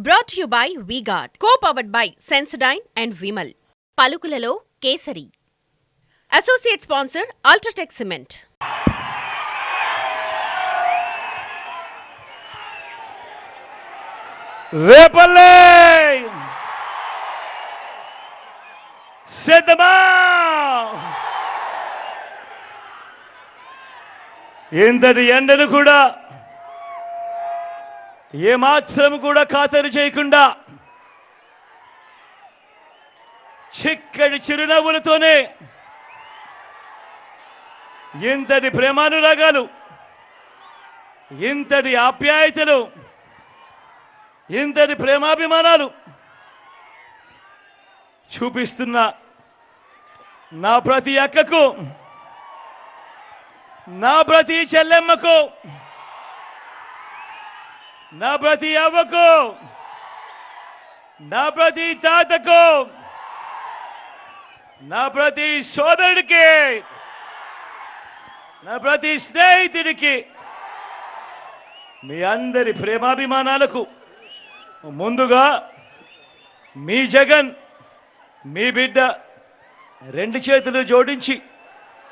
Brought to you by V-Guard, co-powered by Sensodyne and Vimal. పలుకులలో kesari. Associate sponsor Ultratech Cement. Repalle సిద్ధమా? ఇంతటి ఎండను కూడా ఏమాత్రం కూడా ఖాతరు చేయకుండా చిక్కటి చిరునవ్వులతోనే ఇంతటి ప్రేమానురాగాలు, ఇంతటి ఆప్యాయతలు, ఇంతటి ప్రేమాభిమానాలు చూపిస్తున్న నా ప్రతి అక్కకు, నా ప్రతి చెల్లెమ్మకు, నా ప్రతి అవ్వకు, నా ప్రతి తాతకు, నా ప్రతి సోదరుడికి, నా ప్రతి స్నేహితుడికి, మీ అందరి ప్రేమాభిమానాలకు ముందుగా మీ జగన్, మీ బిడ్డ రెండు చేతులు జోడించి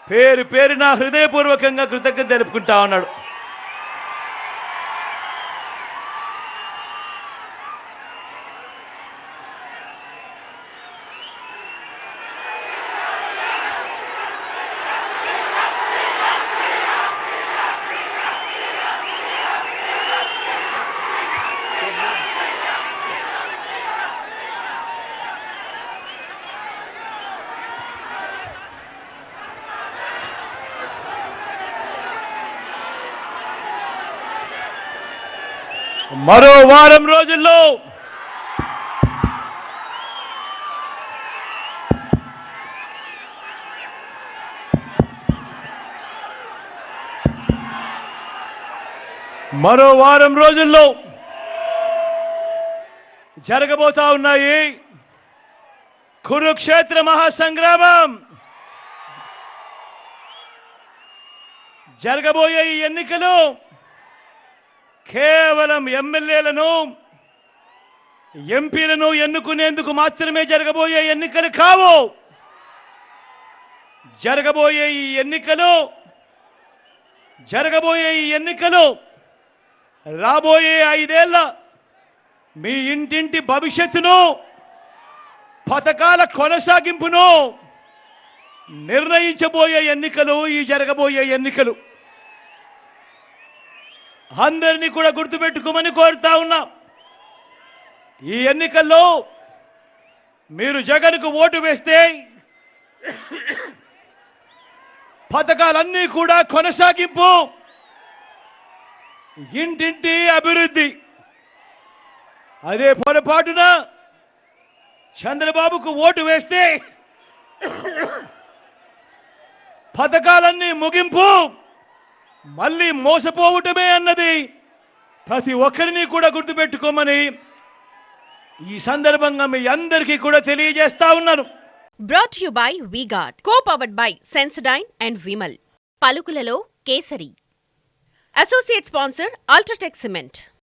పేరు పేరున హృదయపూర్వకంగా కృతజ్ఞత తెలుపుకుంటా ఉన్నాడు. మరో వారం రోజుల్లో జరగబోతా ఉన్నాయి కురుక్షేత్ర మహాసంగ్రామం. జరగబోయే ఈ ఎన్నికలు కేవలం ఎమ్మెల్యేలను, ఎంపీలను ఎన్నుకునేందుకు మాత్రమే జరగబోయే ఎన్నికలు కావు. జరగబోయే ఈ ఎన్నికలు రాబోయే 5 ఏళ్ల మీ ఇంటింటి భవిష్యత్తును, పథకాల కొనసాగింపును నిర్ణయించబోయే ఎన్నికలు ఈ జరగబోయే ఎన్నికలు. అందరినీ కూడా గుర్తుపెట్టుకోమని కోరుతా ఉన్నా. ఈ ఎన్నికల్లో మీరు జగన్కు ఓటు వేస్తే పథకాలన్నీ కూడా కొనసాగింపు, ఇంటింటి అభివృద్ధి. అదే పొరపాటున చంద్రబాబుకు ఓటు వేస్తే పథకాలన్నీ ముగింపు, మళ్ళీ మోసపోవటమే అన్నది ప్రతి ఒక్కరిని కూడా గుర్తుపెట్టుకోమని ఈ సందర్భంగా మీ అందరికీ కూడా తెలియజేస్తా ఉన్నాను. Brought to you by V-Guard, co-powered by Sensodyne and Vimal. పలుకులలో kesari. Associate sponsor Ultratech Cement.